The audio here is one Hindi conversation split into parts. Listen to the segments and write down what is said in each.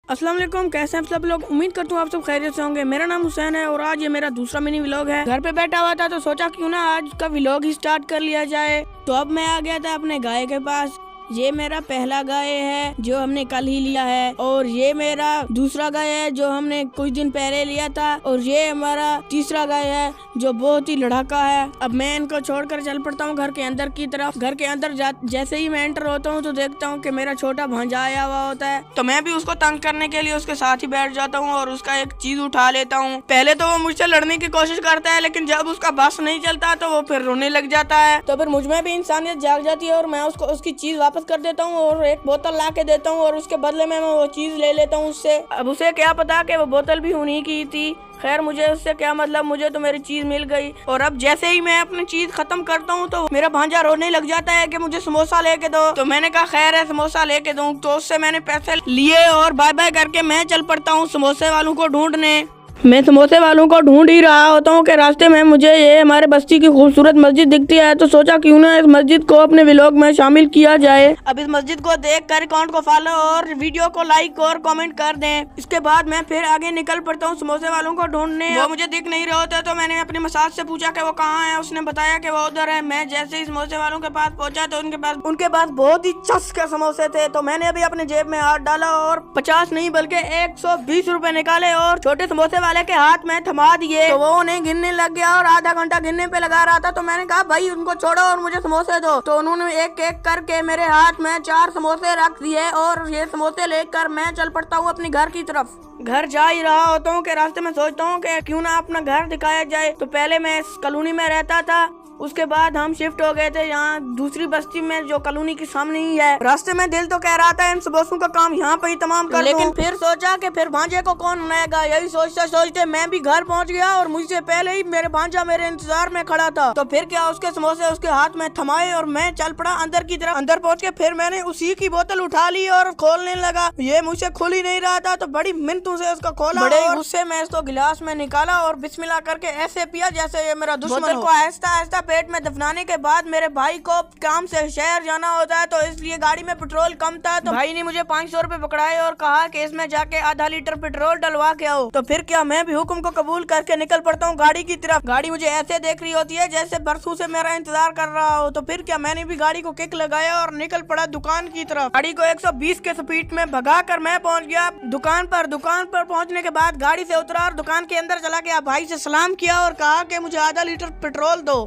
अस्सलाम वालेकुम, कैसे हैं सब लोग। उम्मीद करता हूँ आप सब खैरियत से होंगे। मेरा नाम हुसैन है और आज ये मेरा दूसरा मिनी व्लॉग है। घर पे बैठा हुआ था तो सोचा क्यों ना आज का व्लॉग ही स्टार्ट कर लिया जाए। तो अब मैं आ गया था अपने गाय के पास। ये मेरा पहला गाय है जो हमने कल ही लिया है और ये मेरा दूसरा गाय है जो हमने कुछ दिन पहले लिया था और ये हमारा तीसरा गाय है जो बहुत ही लड़ाका है। अब मैं इनको छोड़कर चल पड़ता हूँ घर के अंदर की तरफ। घर के अंदर जैसे ही मैं एंटर होता हूँ तो देखता हूँ कि मेरा छोटा भांजा आया हुआ होता है, तो मैं भी उसको तंग करने के लिए उसके साथ ही बैठ जाता हूँ और उसका एक चीज उठा लेता हूँ। पहले तो वो मुझसे लड़ने की कोशिश करता है, लेकिन जब उसका बस नहीं चलता तो वो फिर रोने लग जाता है। तो फिर मुझमें भी इंसानियत जाग जाती है और मैं उसको उसकी चीज वापस कर देता हूँ और एक बोतल ला के देता हूँ और उसके बदले में मैं वो चीज ले लेता हूँ उससे। अब उसे क्या पता कि वो बोतल भी उन्हीं की थी। खैर मुझे उससे क्या मतलब, मुझे तो मेरी चीज मिल गई। और अब जैसे ही मैं अपनी चीज खत्म करता हूँ तो मेरा भांजा रोने लग जाता है कि मुझे समोसा लेके दो। तो मैंने कहा खैर है समोसा लेके दूँ। तो उससे मैंने पैसे लिए और बाय बाय करके मैं चल पड़ता हूँ समोसे वालों को ढूंढने। मैं समोसे वालों को ढूंढ ही रहा होता हूँ कि रास्ते में मुझे ये हमारे बस्ती की खूबसूरत मस्जिद दिखती है, तो सोचा क्यों ना इस मस्जिद को अपने व्लॉग में शामिल किया जाए। अब इस मस्जिद को देखकर अकाउंट को फॉलो और वीडियो को लाइक और कमेंट कर दें। इसके बाद मैं फिर आगे निकल पड़ता हूँ समोसे वालों को ढूंढने। वो मुझे दिख नहीं रहे होते तो मैंने अपने मसाज से पूछा कि वो कहाँ है। उसने बताया कि वो उधर है। मैं जैसे ही समोसे वालों के पास पहुंचा तो उनके पास बहुत ही चस के समोसे थे। तो मैंने अभी अपने जेब में हाथ डाला और 50 नहीं बल्कि 120 रुपए निकाले और छोटे समोसे वाले के हाथ में थमा दिए। तो वो उन्हें गिनने लग गया और आधा घंटा गिनने पे लगा रहा था। तो मैंने कहा भाई उनको छोड़ो और मुझे समोसे दो। तो उन्होंने एक एक करके मेरे हाथ में 4 समोसे रख दिए और ये समोसे लेकर मैं चल पड़ता हूँ अपने घर की तरफ। घर जा ही रहा होता हूँ कि रास्ते में सोचता हूँ कि क्यों ना अपना घर दिखाया जाए। तो पहले मैं इस कॉलोनी में रहता था, उसके बाद हम शिफ्ट हो गए थे यहाँ दूसरी बस्ती में जो कॉलोनी के सामने ही है। रास्ते में दिल तो कह रहा था इन समोसों का काम यहाँ पे ही तमाम कर, लेकिन फिर सोचा कि फिर भांजे को कौन बनाएगा। यही सोचते सोचते मैं भी घर पहुँच गया और मुझसे पहले ही मेरे भांजा मेरे इंतजार में खड़ा था। तो फिर क्या उसके समोसे उसके हाथ में थमाए और मैं चल पड़ा अंदर की तरफ। अंदर पहुँच के फिर मैंने उसी की बोतल उठा ली और खोलने लगा। ये मुझसे खुल ही नहीं रहा था तो बड़ी मिन्नतों से उसका खोला। बड़े गुस्से में इसको गिलास में निकाला और बिस्मिल्लाह करके ऐसे पिया जैसे ये मेरा दुश्मन हो। आहिस्ता आहिस्ता पेट में दफनाने के बाद मेरे भाई को काम से शहर जाना होता है, तो इसलिए गाड़ी में पेट्रोल कम था। तो भाई ने मुझे 500 रुपए पकड़ाए और कहा कि इसमें जाके आधा लीटर पेट्रोल डलवा के आओ। तो फिर क्या मैं भी हुक्म को कबूल करके निकल पड़ता हूँ गाड़ी की तरफ। गाड़ी मुझे ऐसे देख रही होती है जैसे बरसों से मेरा इंतजार कर रहा हो। तो फिर क्या मैंने भी गाड़ी को किक लगाया और निकल पड़ा दुकान की तरफ। गाड़ी को 120 के स्पीड में भगा कर मैं पहुंच गया दुकान पर। दुकान पर पहुंचने के बाद गाड़ी से उतरा और दुकान के अंदर चला गया। भाई से सलाम किया और कहा कि मुझे आधा लीटर पेट्रोल दो।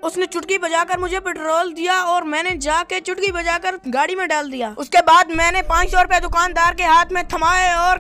उसने चुटकी बजाकर मुझे पेट्रोल दिया और मैंने जाके चुटकी बजाकर गाड़ी में डाल दिया। उसके बाद मैंने 500 रुपए दुकानदार के हाथ में थमाए और